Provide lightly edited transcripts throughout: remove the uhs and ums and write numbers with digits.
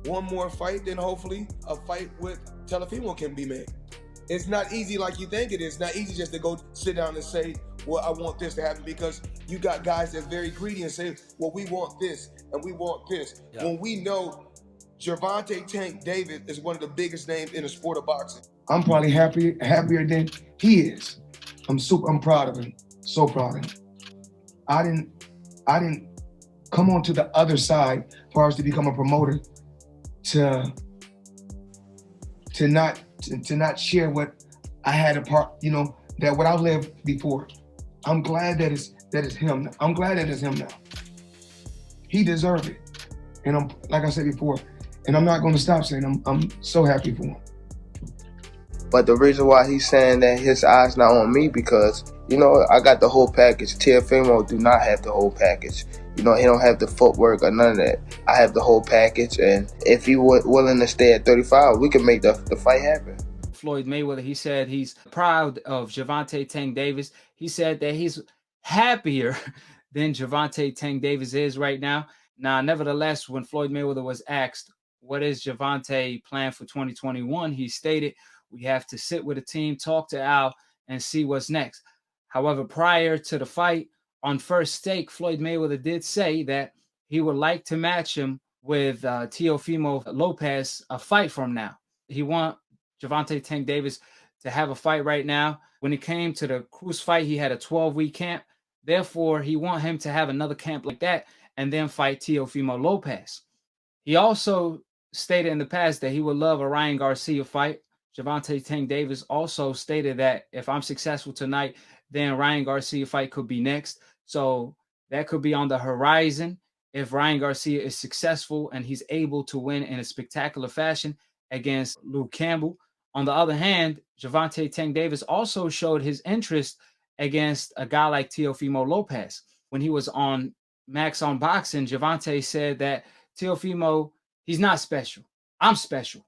one more fight, then hopefully a fight with Teofimo can be made. It's not easy like you think it is. It's not easy just to go sit down and say, well, I want this to happen, because you got guys that's very greedy and say, well, we want this and we want this. Yeah. When we know Gervonta Tank Davis is one of the biggest names in the sport of boxing. I'm probably happier than he is. I'm proud of him. So proud of him. I didn't come on to the other side as far as to become a promoter to not share what I had a part, that what I lived before. I'm glad that it's him. I'm glad that it's him now. He deserved it. And I'm, like I said before, and I'm not going to stop saying I'm so happy for him. But the reason why he's saying that his eyes not on me, because, I got the whole package. Teofimo do not have the whole package. He don't have the footwork or none of that. I have the whole package, and if he willing to stay at 35, we can make the fight happen. Floyd Mayweather, he said he's proud of Gervonta Tank Davis. He said that he's happier than Gervonta Tank Davis is right now. Now, nevertheless, when Floyd Mayweather was asked, what is Gervonta plan for 2021? He stated, we have to sit with the team, talk to Al, and see what's next. However, prior to the fight, on first stake, Floyd Mayweather did say that he would like to match him with Teofimo Lopez a fight from now. He want Gervonta Tank Davis to have a fight right now. When it came to the Cruz fight, he had a 12-week camp. Therefore, he want him to have another camp like that and then fight Teofimo Lopez. He also stated in the past that he would love a Ryan Garcia fight. Gervonta Tank Davis also stated that if I'm successful tonight, then Ryan Garcia fight could be next. So that could be on the horizon if Ryan Garcia is successful and he's able to win in a spectacular fashion against Luke Campbell. On the other hand, Gervonta Tank Davis also showed his interest against a guy like Teofimo Lopez. When he was on Max on Boxing, Gervonta said that Teofimo, he's not special. I'm special.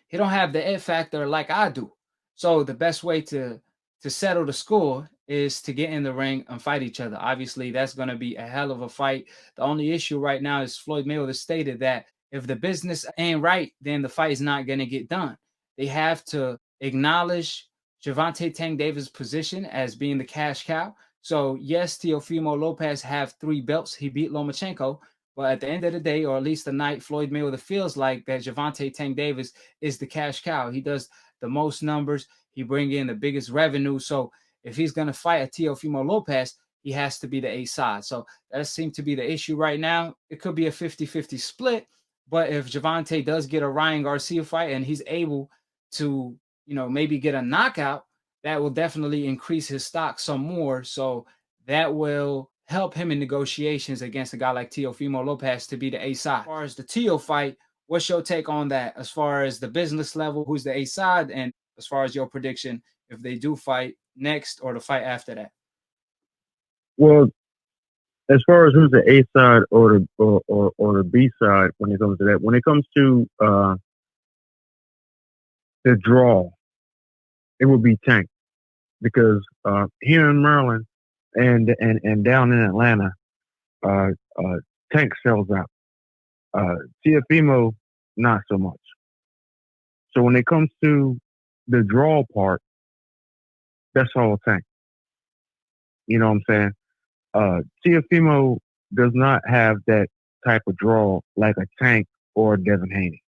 He don't have the it factor like I do. So the best way to settle the score is to get in the ring and fight each other. Obviously, that's going to be a hell of a fight. The only issue right now is Floyd Mayweather stated that if the business ain't right, then the fight is not going to get done. They have to acknowledge Gervonta Tank Davis' position as being the cash cow. So yes, Teofimo Lopez have 3 belts. He beat Lomachenko. But at the end of the day, or at least the night, Floyd Mayweather feels like that Gervonta Tank Davis is the cash cow. He does the most numbers. He bring in the biggest revenue. So if he's going to fight a Teofimo Lopez, he has to be the A side. So that seems to be the issue right now. It could be a 50-50 split. But if Gervonta does get a Ryan Garcia fight and he's able to, maybe get a knockout, that will definitely increase his stock some more. So that will help him in negotiations against a guy like Teofimo Lopez to be the A side. As far as the Teo fight, what's your take on that? As far as the business level, who's the A side, and as far as your prediction, if they do fight next or the fight after that? Well, as far as who's the A side or the B side when it comes to that, when it comes to the draw, it would be Tank, because here in Maryland and down in Atlanta, Tank sells out. Teofimo, not so much. So when it comes to the draw part, that's all Tank. You know what I'm saying? Teofimo does not have that type of draw like a Tank or a Devin Haney.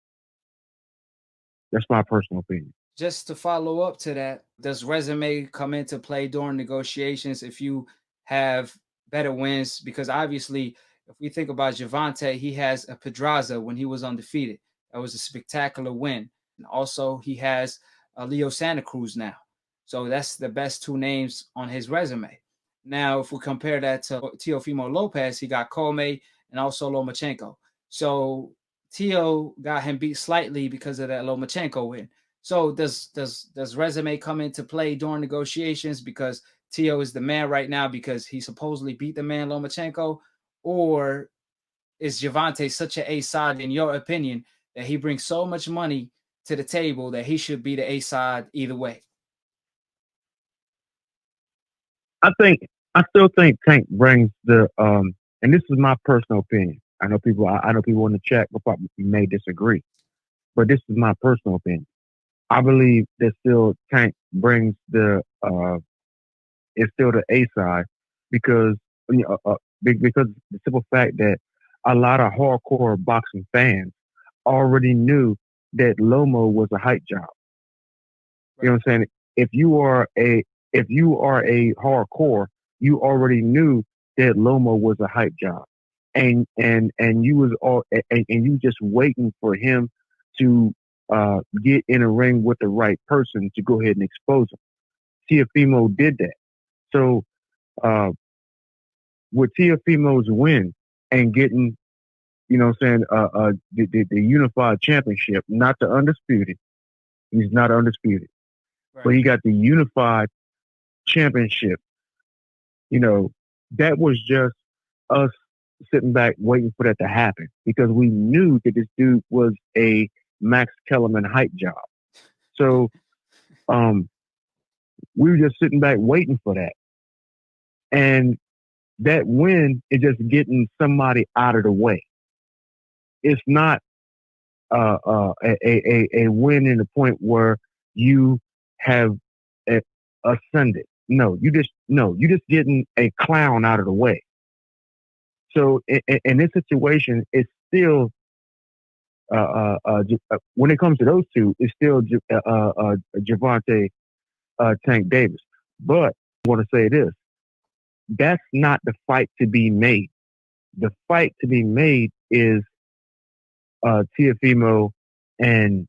That's my personal opinion. Just to follow up to that, does resume come into play during negotiations if you have better wins? Because obviously, if we think about Gervonta, he has a Pedraza when he was undefeated. That was a spectacular win. And also, he has Leo Santa Cruz now. So that's the best 2 names on his resume. Now, if we compare that to Teofimo Lopez, he got Colme and also Lomachenko. So Teo got him beat slightly because of that Lomachenko win. So does resume come into play during negotiations because Teo is the man right now because he supposedly beat the man Lomachenko? Or is Gervonta such an A side in your opinion that he brings so much money to the table that he should be the A side either way? I still think Tank brings the and this is my personal opinion. I know people. I know people in the chat may disagree, but this is my personal opinion. I believe that still Tank brings it's still the A side because because the simple fact that a lot of hardcore boxing fans already knew that Lomo was a hype job. You know what I'm saying? If you are a hardcore, you already knew that Lomo was a hype job, and you was and you just waiting for him to get in a ring with the right person to go ahead and expose him. Teofimo did that. So uh, with Teofimo's win and getting, you know what I'm saying, the unified championship, not the undisputed. He's not undisputed. But he got the unified championship. You know, that was just us sitting back waiting for that to happen because we knew that this dude was a Max Kellerman hype job. So we were just sitting back waiting for that. And that win is just getting somebody out of the way. It's not a win in the point where you have ascended. No, you just getting a clown out of the way. So in this situation, it's still when it comes to those two, it's still Gervonta Tank Davis. But I want to say this: that's not the fight to be made. The fight to be made is Teofimo and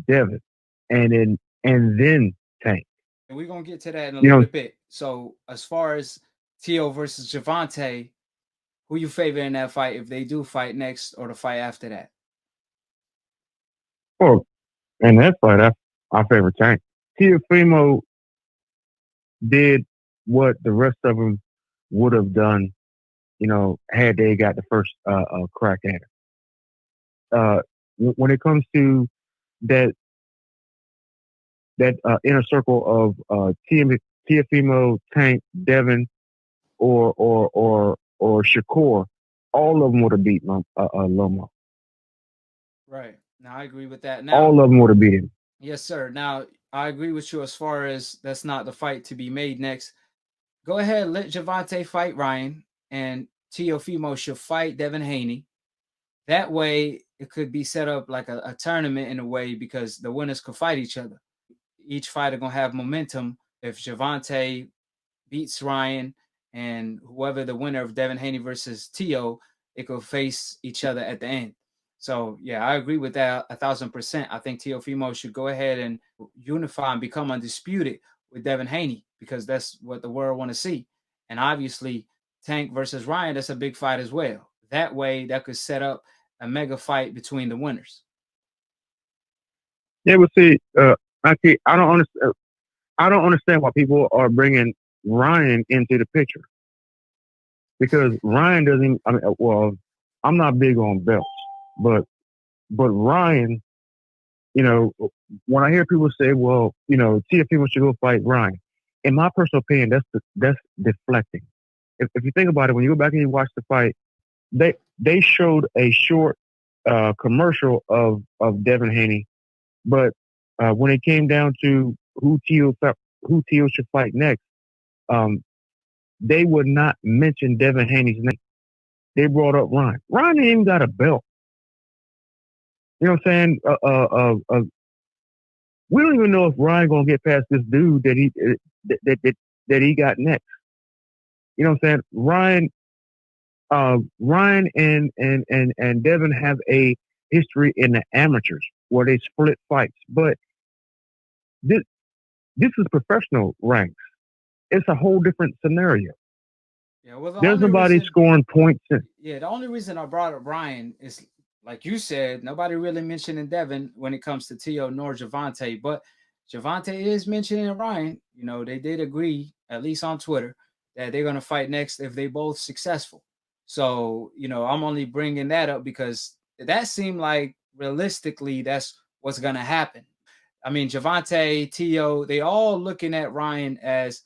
Devin, and then Tank. And we're gonna get to that in a little bit. So as far as Teo versus Gervonta, who you favor in that fight if they do fight next or the fight after that? Well, in that fight, I favor Tank. Teofimo did what the rest of them would have done, you know, had they got the first crack at it. When it comes to that inner circle of Teofimo, Tank, Devin, or Shakur, all of them would have beaten Lomo. Right. Now I agree with that. Now all of them would have beat him. Yes, sir. Now I agree with you as far as that's not the fight to be made next. Go ahead, let Gervonta fight Ryan, and Teofimo should fight Devin Haney. That way, it could be set up like a tournament in a way because the winners could fight each other. Each fighter gonna have momentum. If Gervonta beats Ryan and whoever the winner of Devin Haney versus Teo, it could face each other at the end. So yeah, I agree with that 1,000%. I think Teofimo should go ahead and unify and become undisputed with Devin Haney because that's what the world want to see. And obviously, Tank versus Ryan, that's a big fight as well. That way, that could set up a mega fight between the winners. Yeah, but see, I don't understand. I don't understand why people are bringing Ryan into the picture because Ryan doesn't. I mean, well, I'm not big on belts, but Ryan, you know, when I hear people say, well, you know, Teofimo should go fight Ryan, in my personal opinion, that's deflecting. If you think about it, when you go back and you watch the fight, they showed a short commercial of Devin Haney, but when it came down to who Teo should fight next, they would not mention Devin Haney's name. They brought up Ryan. Ryan ain't even got a belt. You know what I'm saying? We don't even know if Ryan gonna get past this dude that he got next. You know what I'm saying? Ryan and Devin have a history in the amateurs where they split fights, but this is professional ranks. It's a whole different scenario. Yeah, well, there's nobody scoring points. Yeah, the only reason I brought up Ryan is, like you said, nobody really mentioning Devin when it comes to Teo nor Gervonta, but Gervonta is mentioning Ryan. You know, they did agree, at least on Twitter, that they're going to fight next if they both successful. So, you know, I'm only bringing that up because that seemed like realistically that's what's going to happen. I mean, Gervonta, Teo, they all looking at Ryan as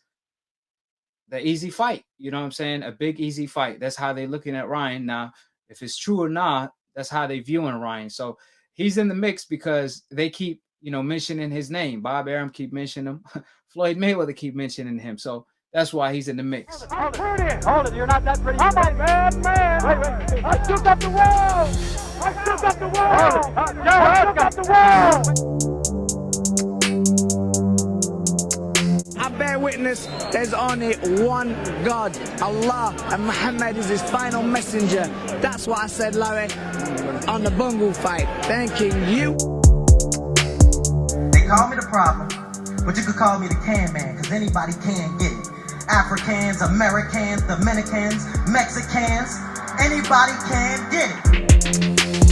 the easy fight. You know what I'm saying? A big, easy fight. That's how they're looking at Ryan. Now, if it's true or not, that's how they viewing Ryan. So he's in the mix because they keep, mentioning his name. Bob Arum keep mentioning him. Floyd Mayweather keep mentioning him. So that's why he's in the mix. Hold it. You're not that pretty. I'm a bad man. Wait. I still got the world. I still got the world. I still got the world. I bear witness, there's only one God, Allah, and Muhammad is his final messenger. That's what I said, Larry, on the Bungle fight. Thanking you. They call me the problem, but you could call me the can man, because anybody can get it. Africans, Americans, Dominicans, Mexicans, anybody can get it.